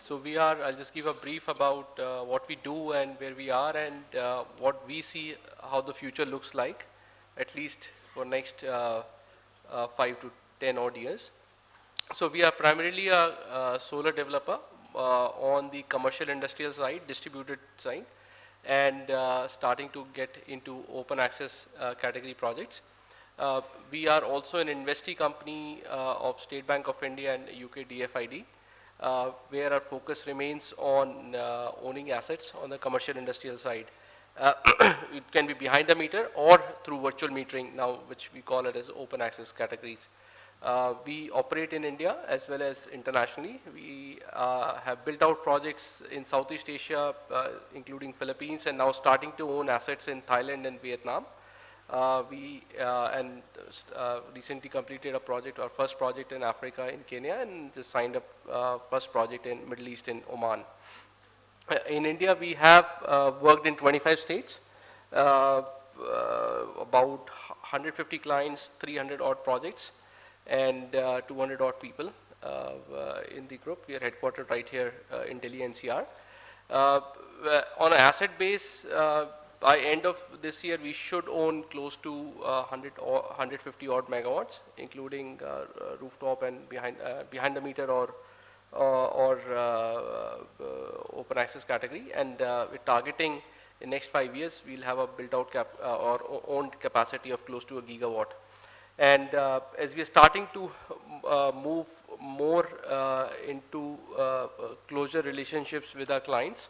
So I'll just give a brief about what we do and where we are and what we see how the future looks like, at least for next 5 to 10 odd years. So we are primarily a solar developer on the commercial industrial side, distributed side, and starting to get into open access category projects. Uh, we are also an investee company of State Bank of India and UK DFID, where our focus remains on owning assets on the commercial industrial side. Uh, it can be behind the meter or through virtual metering now, which we call it as open access categories. We operate in India as well as internationally. We have built out projects in Southeast Asia, including Philippines, and now starting to own assets in Thailand and Vietnam. Recently completed a project, our first project in Africa in Kenya, and just signed up first project in Middle East in Oman. In India, we have worked in 25 states, about 150 clients, 300 odd projects, and 200 odd people in the group. We are headquartered right here in Delhi NCR. On an asset base, by end of this year, we should own close to 150 odd megawatts, including rooftop and behind the meter or open access category. And we're targeting in next 5 years, we'll have a built out or owned capacity of close to a gigawatt. And as we are starting to move more into closer relationships with our clients,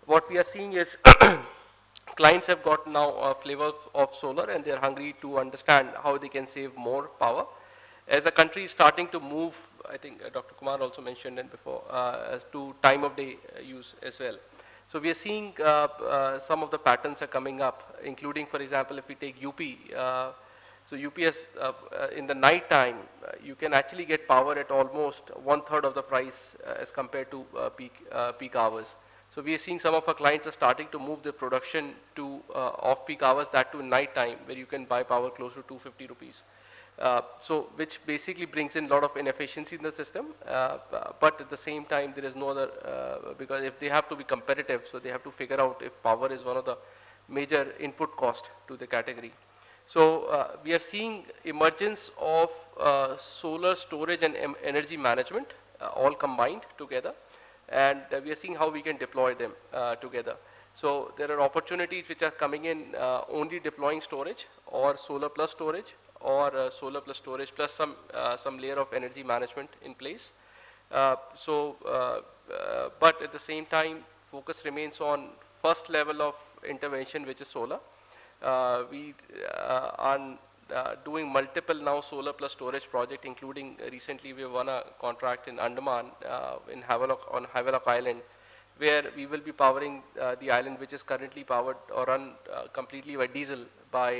what we are seeing is clients have got now a flavor of solar and they're hungry to understand how they can save more power. As the country is starting to move, I think Dr. Kumar also mentioned it before, as to time of day use as well. So we are seeing some of the patterns are coming up, including, for example, if we take UP, so UPS in the night time, you can actually get power at almost 1/3 of the price as compared to peak hours. So we are seeing some of our clients are starting to move their production to off-peak hours, that to night time, where you can buy power close to 250 rupees. So which basically brings in a lot of inefficiency in the system, but at the same time there is no other, because if they have to be competitive, so they have to figure out if power is one of the major input cost to the category. So we are seeing emergence of solar storage and energy management all combined together, and we are seeing how we can deploy them together. So there are opportunities which are coming in only deploying storage or solar plus storage, or solar plus storage plus some layer of energy management in place. But at the same time, focus remains on first level of intervention, which is solar. We are doing multiple now solar plus storage project, including recently we won a contract in Andaman on Havelock Island, where we will be powering the island, which is currently powered or run completely by diesel, by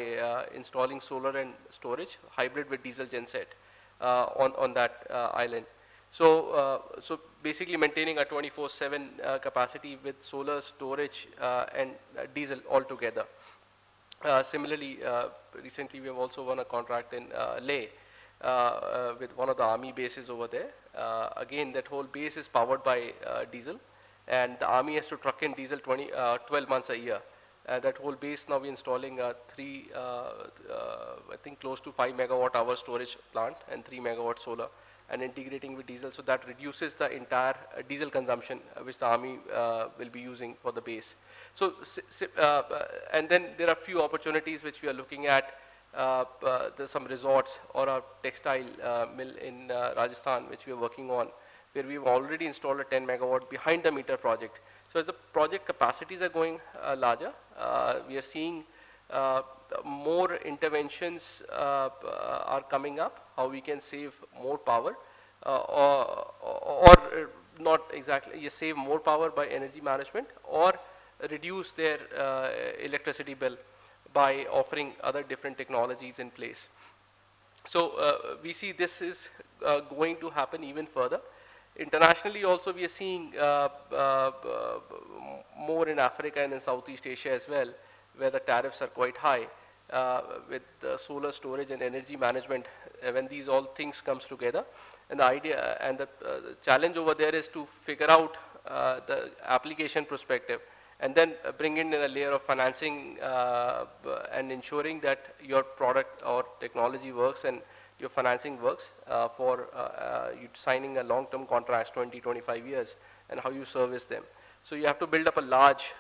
installing solar and storage hybrid with diesel genset on that island. So basically maintaining a 24/7 capacity with solar storage and diesel altogether. Similarly, recently we have also won a contract in Leh with one of the army bases over there. Again, that whole base is powered by diesel, and the army has to truck in diesel 12 months a year. That whole base now we're installing I think close to 5 megawatt hour storage plant and 3 megawatt solar, and integrating with diesel, so that reduces the entire diesel consumption which the army will be using for the base. So, and then there are few opportunities which we are looking at. There's some resorts or a textile mill in Rajasthan which we are working on, where we've already installed a 10 megawatt behind the meter project. So as the project capacities are going larger, we are seeing more interventions are coming up, how we can save more power, or not exactly, you save more power by energy management, or reduce their electricity bill by offering other different technologies in place. So we see this is going to happen even further. Internationally also we are seeing more in Africa and in Southeast Asia as well, where the tariffs are quite high, with solar storage and energy management, when these all things comes together. And the idea and the challenge over there is to figure out the application perspective, and then bring in a layer of financing and ensuring that your product or technology works and your financing works for you signing a long-term contracts, 20, 25 years, and how you service them. So you have to build up a large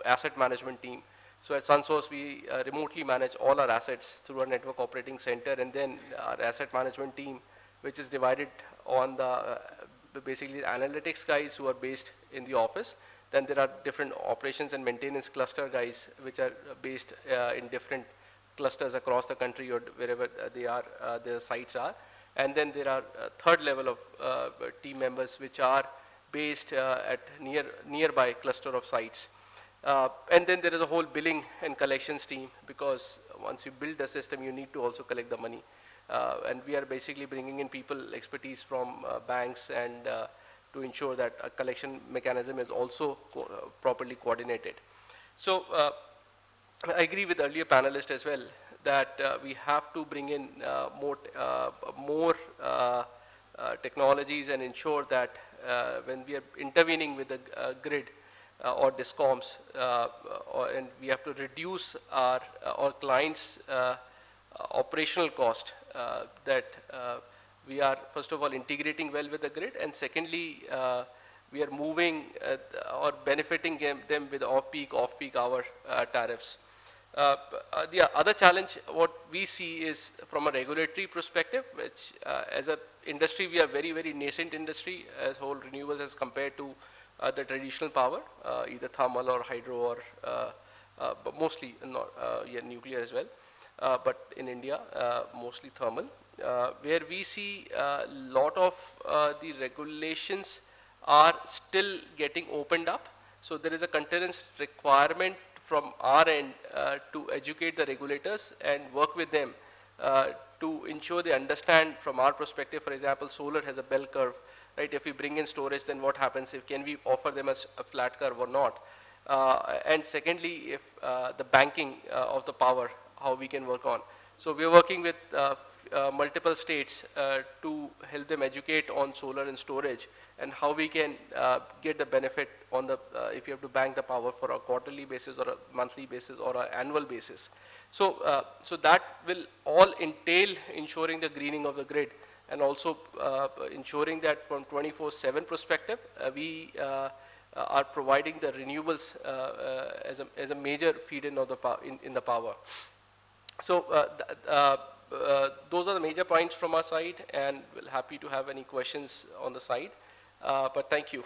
asset management team. So at SunSource, we remotely manage all our assets through our network operating center, and then our asset management team, which is divided on the basically analytics guys who are based in the office. Then there are different operations and maintenance cluster guys, which are based in different clusters across the country or wherever they are, their sites are. And then there are third level of team members which are based at nearby cluster of sites. And then there is a whole billing and collections team, because once you build the system, you need to also collect the money. And we are basically bringing in people expertise from banks and to ensure that a collection mechanism is also properly coordinated. So I agree with earlier panelists as well that we have to bring in more technologies and ensure that when we are intervening with the grid or discoms, and we have to reduce our clients' operational cost, that we are first of all integrating well with the grid, and secondly we are moving or benefiting them with off-peak hour tariffs. The other challenge what we see is from a regulatory perspective, which as an industry we are very nascent industry as whole renewables as compared to the traditional power, either thermal or hydro or but mostly not, yeah, nuclear as well, but in India mostly thermal, where we see a lot of the regulations are still getting opened up. So there is a continuous requirement from our end to educate the regulators and work with them to ensure they understand from our perspective. For example, solar has a bell curve, right? If we bring in storage, then what happens? If can we offer them as a flat curve or not? And secondly, if the banking of the power, how we can work on. So we are working with multiple states to help them educate on solar and storage, and how we can get the benefit on the if you have to bank the power for a quarterly basis or a monthly basis or an annual basis. So so that will all entail ensuring the greening of the grid, and also ensuring that from 24/7 perspective we are providing the renewables as a major feed-in of the in the power. So those are the major points from our side, and we're happy to have any questions on the side. But thank you.